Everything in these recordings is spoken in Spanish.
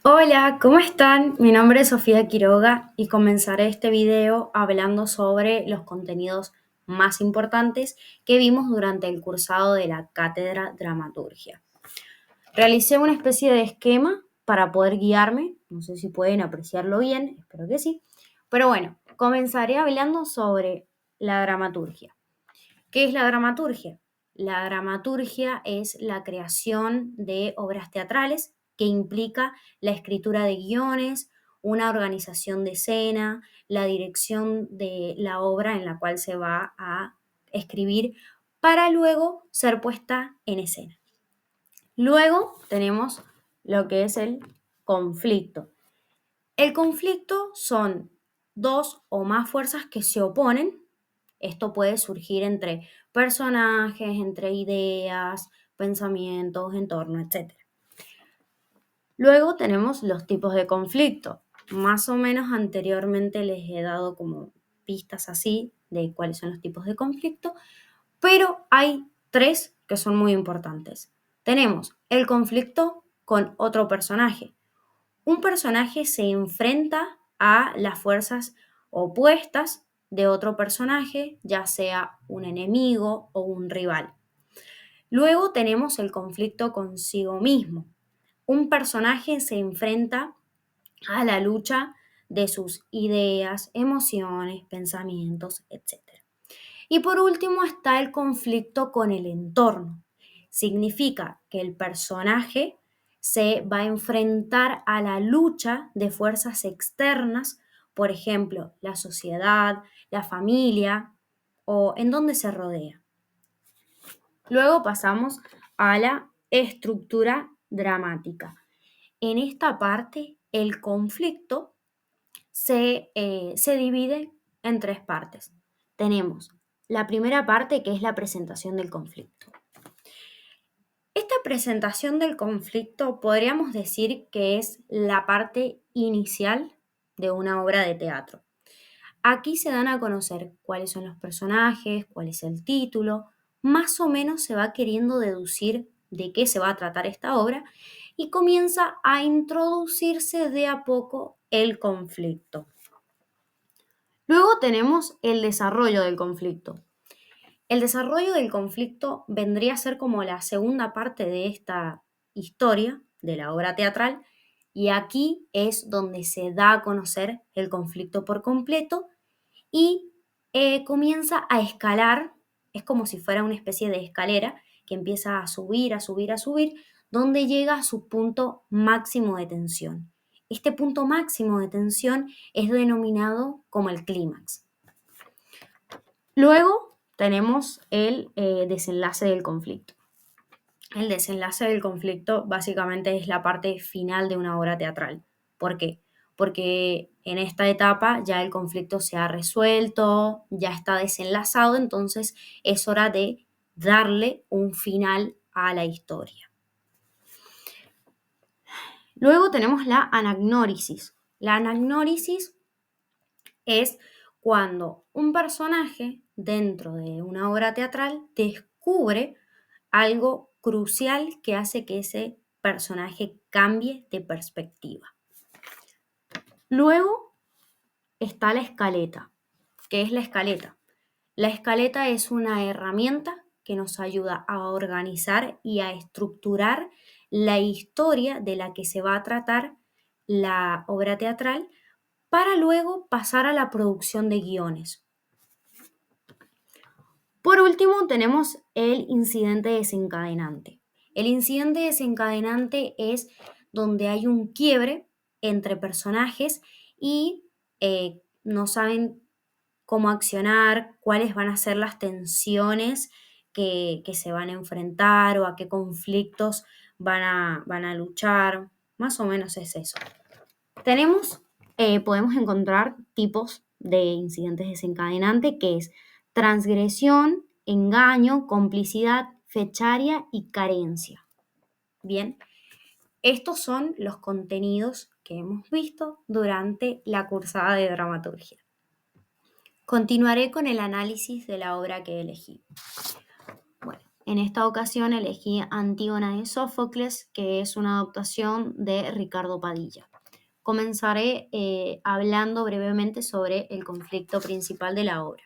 Hola, ¿cómo están? Mi nombre es Sofía Quiroga y comenzaré este video hablando sobre los contenidos más importantes que vimos durante el cursado de la Cátedra Dramaturgia. Realicé una especie de esquema para poder guiarme, no sé si pueden apreciarlo bien, espero que sí, pero bueno, comenzaré hablando sobre la dramaturgia. ¿Qué es la dramaturgia? La dramaturgia es la creación de obras teatrales que implica la escritura de guiones, una organización de escena, la dirección de la obra en la cual se va a escribir para luego ser puesta en escena. Luego tenemos lo que es el conflicto. El conflicto son dos o más fuerzas que se oponen. Esto puede surgir entre personajes, entre ideas, pensamientos, entorno, etc. Luego tenemos los tipos de conflicto. Más o menos anteriormente les he dado como pistas así de cuáles son los tipos de conflicto, pero hay tres que son muy importantes. Tenemos el conflicto con otro personaje. Un personaje se enfrenta a las fuerzas opuestas de otro personaje, ya sea un enemigo o un rival. Luego tenemos el conflicto consigo mismo. Un personaje se enfrenta a la lucha de sus ideas, emociones, pensamientos, etc. Y por último está el conflicto con el entorno. Significa que el personaje se va a enfrentar a la lucha de fuerzas externas, por ejemplo, la sociedad, la familia o en donde se rodea. Luego pasamos a la estructura dramática. En esta parte, el conflicto se divide en tres partes. Tenemos la primera parte, que es la presentación del conflicto. Esta presentación del conflicto podríamos decir que es la parte inicial de una obra de teatro. Aquí se dan a conocer cuáles son los personajes, cuál es el título, más o menos se va queriendo deducir de qué se va a tratar esta obra y comienza a introducirse de a poco el conflicto. Luego tenemos el desarrollo del conflicto. El desarrollo del conflicto vendría a ser como la segunda parte de esta historia, de la obra teatral, y aquí es donde se da a conocer el conflicto por completo y comienza a escalar, es como si fuera una especie de escalera que empieza a subir, a subir, a subir, donde llega a su punto máximo de tensión. Este punto máximo de tensión es denominado como el clímax. Luego tenemos el desenlace del conflicto. El desenlace del conflicto básicamente es la parte final de una obra teatral. ¿Por qué? Porque en esta etapa ya el conflicto se ha resuelto, ya está desenlazado, entonces es hora de darle un final a la historia. Luego tenemos la anagnórisis. La anagnórisis es cuando un personaje dentro de una obra teatral descubre algo crucial que hace que ese personaje cambie de perspectiva. Luego está la escaleta. ¿Qué es la escaleta? La escaleta es una herramienta que nos ayuda a organizar y a estructurar la historia de la que se va a tratar la obra teatral para luego pasar a la producción de guiones. Por último, tenemos el incidente desencadenante. El incidente desencadenante es donde hay un quiebre entre personajes y no saben cómo accionar, cuáles van a ser las tensiones que se van a enfrentar o a qué conflictos van a luchar. Más o menos es eso. Podemos encontrar tipos de incidentes desencadenantes que es transgresión, engaño, complicidad, fecharia y carencia. Bien, estos son los contenidos que hemos visto durante la cursada de dramaturgia. Continuaré con el análisis de la obra que elegí. Bueno, En esta ocasión elegí Antígona de Sófocles, que es una adaptación de Ricardo Padilla. Comenzaré hablando brevemente sobre el conflicto principal de la obra.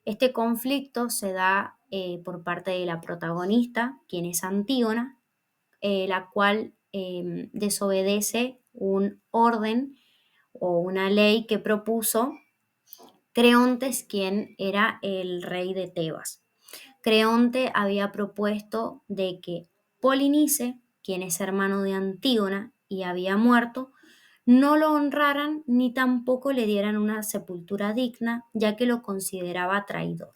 Este conflicto se da por parte de la protagonista, quien es Antígona, la cual desobedece un orden o una ley que propuso Creontes, quien era el rey de Tebas. Creonte había propuesto de que Polinice, quien es hermano de Antígona y había muerto, no lo honraran ni tampoco le dieran una sepultura digna, ya que lo consideraba traidor.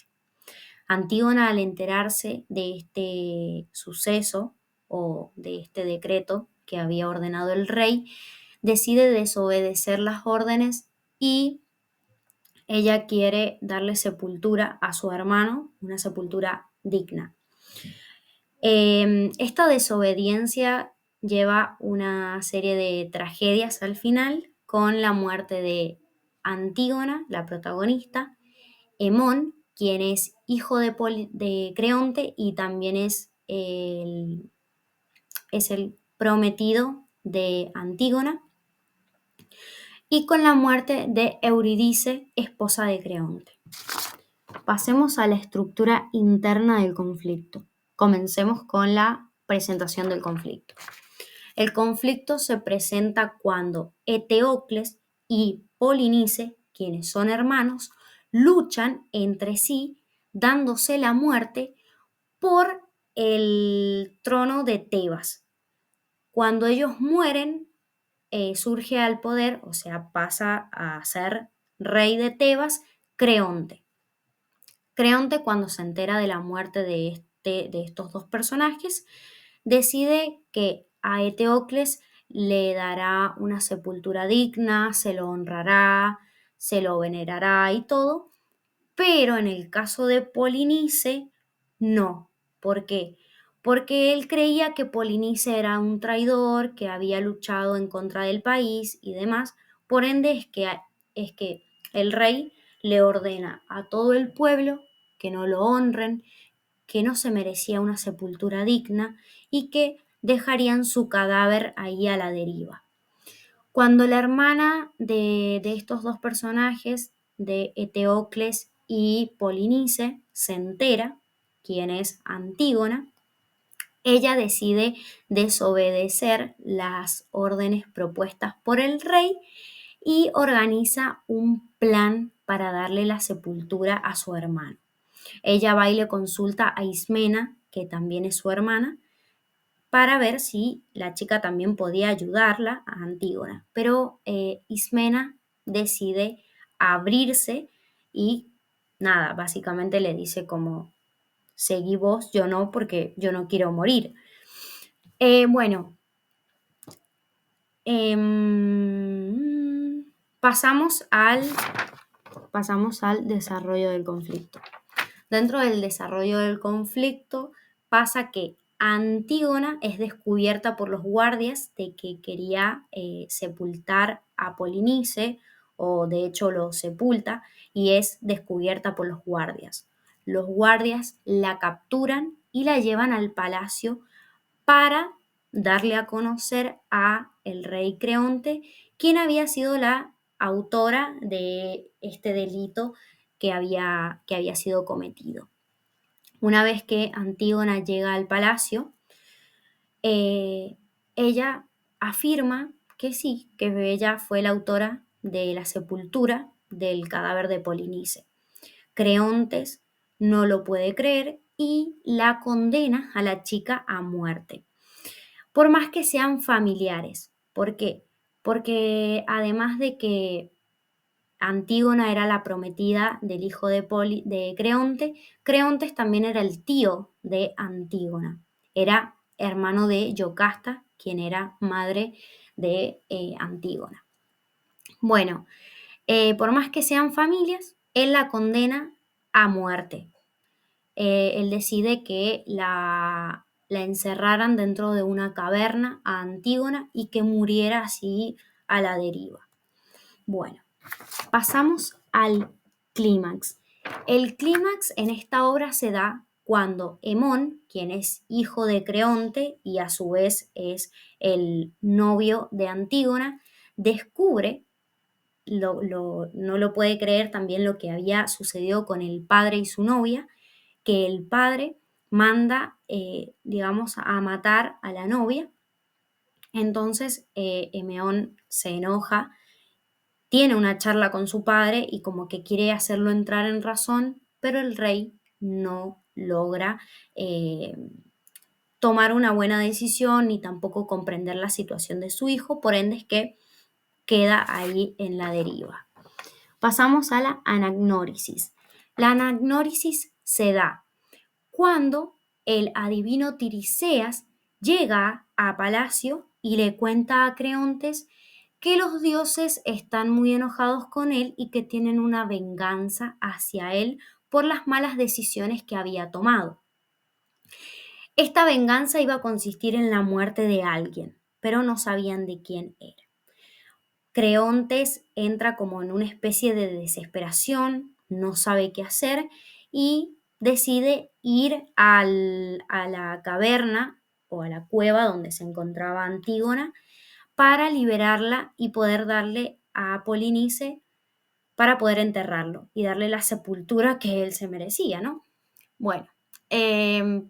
Antígona, al enterarse de este suceso o de este decreto que había ordenado el rey, decide desobedecer las órdenes y ella quiere darle sepultura a su hermano, una sepultura digna. Esta desobediencia lleva una serie de tragedias al final, con la muerte de Antígona, la protagonista, Hemón, quien es hijo de Creonte y también es el prometido de Antígona, y con la muerte de Eurídice, esposa de Creonte. Pasemos a la estructura interna del conflicto. Comencemos con la presentación del conflicto. El conflicto se presenta cuando Eteocles y Polinice, quienes son hermanos, luchan entre sí dándose la muerte por el trono de Tebas. Cuando ellos mueren, surge al poder, o sea, pasa a ser rey de Tebas, Creonte. Creonte, cuando se entera de la muerte de estos dos personajes, decide que a Eteocles le dará una sepultura digna, se lo honrará, se lo venerará y todo, pero en el caso de Polinice, no. ¿Por qué? Porque él creía que Polinice era un traidor, que había luchado en contra del país y demás. Por ende es que el rey le ordena a todo el pueblo que no lo honren, que no se merecía una sepultura digna y que dejarían su cadáver ahí a la deriva. Cuando la hermana de estos dos personajes, de Eteocles y Polinice, se entera quién es Antígona, ella decide desobedecer las órdenes propuestas por el rey y organiza un plan para darle la sepultura a su hermano. Ella va y le consulta a Ismena, que también es su hermana, para ver si la chica también podía ayudarla a Antígona. Pero Ismena decide abrirse y nada, básicamente le dice como, seguí vos, yo no, porque yo no quiero morir. Bueno, pasamos al desarrollo del conflicto. Dentro del desarrollo del conflicto pasa que Antígona es descubierta por los guardias de que quería sepultar a Polinice, o de hecho lo sepulta, y es descubierta por los guardias. Los guardias la capturan y la llevan al palacio para darle a conocer a el rey Creonte, quien había sido la autora de este delito que había sido cometido. Una vez que Antígona llega al palacio, ella afirma que sí, que ella fue la autora de la sepultura del cadáver de Polinice. Creontes no lo puede creer y la condena a la chica a muerte, por más que sean familiares. ¿Por qué? Porque además de que Antígona era la prometida del hijo de Creonte, Creontes también era el tío de Antígona. Era hermano de Yocasta, quien era madre de Antígona. Bueno, por más que sean familias, él la condena a muerte. Él decide que la encerraran dentro de una caverna a Antígona y que muriera así a la deriva. Bueno, pasamos al clímax. El clímax en esta obra se da cuando Hemón, quien es hijo de Creonte y a su vez es el novio de Antígona, descubre, no lo puede creer también lo que había sucedido con el padre y su novia, que el padre manda, digamos, a matar a la novia. Entonces Emeón se enoja, tiene una charla con su padre y como que quiere hacerlo entrar en razón, pero el rey no logra eh, tomar una buena decisión ni tampoco comprender la situación de su hijo, por ende es que queda ahí en la deriva. Pasamos a la anagnórisis. La anagnórisis se da cuando el adivino Tiriseas llega a palacio y le cuenta a Creontes que los dioses están muy enojados con él y que tienen una venganza hacia él por las malas decisiones que había tomado. Esta venganza iba a consistir en la muerte de alguien, pero no sabían de quién era. Creontes entra como en una especie de desesperación, no sabe qué hacer y decide ir a la caverna o a la cueva donde se encontraba Antígona para liberarla y poder darle a Polinice para poder enterrarlo y darle la sepultura que él se merecía, ¿no? Bueno, eh,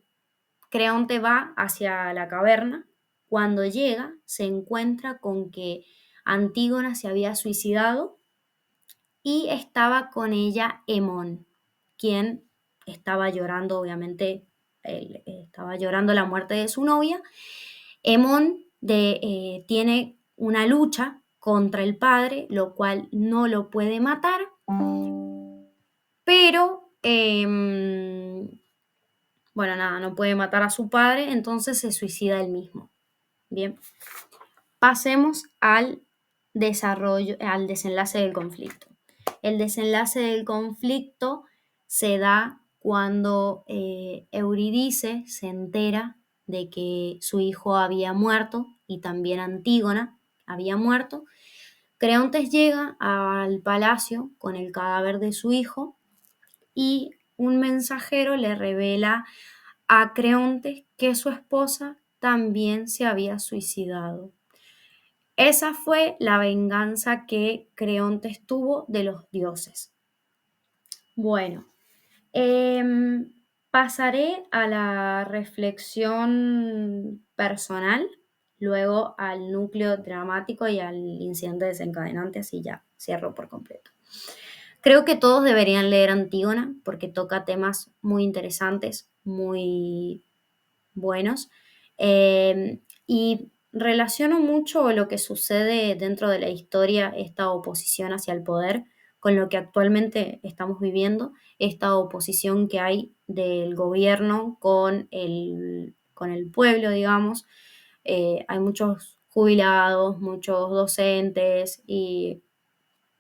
Creonte va hacia la caverna. Cuando llega, se encuentra con que Antígona se había suicidado y estaba con ella Hemón, quien estaba llorando, obviamente, él, estaba llorando la muerte de su novia. Hemón tiene una lucha contra el padre, lo cual no lo puede matar, pero bueno, nada, no puede matar a su padre, entonces se suicida él mismo. Bien, pasemos al desarrollo, al desenlace del conflicto. El desenlace del conflicto se da cuando Eurídice se entera de que su hijo había muerto y también Antígona había muerto. Creontes llega al palacio con el cadáver de su hijo y un mensajero le revela a Creontes que su esposa también se había suicidado. Esa fue la venganza que Creontes tuvo de los dioses. Bueno, pasaré a la reflexión personal, luego al núcleo dramático y al incidente desencadenante, así ya cierro por completo. Creo que todos deberían leer Antígona porque toca temas muy interesantes, muy buenos. Y relaciono mucho lo que sucede dentro de la historia, esta oposición hacia el poder, con lo que actualmente estamos viviendo, esta oposición que hay del gobierno con el pueblo, digamos. Hay muchos jubilados, muchos docentes y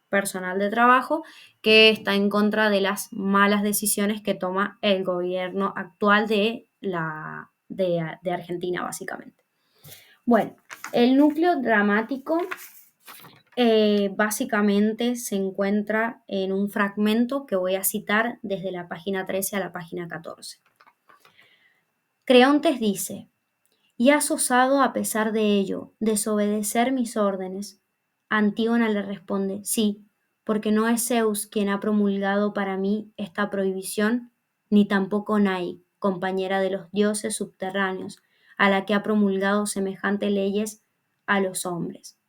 personal de trabajo que está en contra de las malas decisiones que toma el gobierno actual de Argentina, básicamente. Bueno, el núcleo dramático básicamente se encuentra en un fragmento que voy a citar desde la página 13 a la página 14. Creontes dice: y has osado, a pesar de ello, desobedecer mis órdenes. Antígona le responde: sí, porque no es Zeus quien ha promulgado para mí esta prohibición, ni tampoco Nai, compañera de los dioses subterráneos, a la que ha promulgado semejantes leyes a los hombres.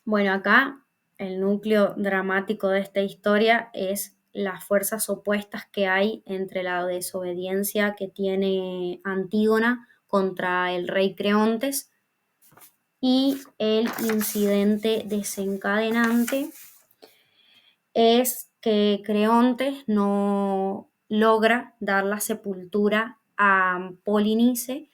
Bueno, acá el núcleo dramático de esta historia es las fuerzas opuestas que hay entre la desobediencia que tiene Antígona contra el rey Creontes y el incidente desencadenante es que Creontes no logra dar la sepultura a Polinice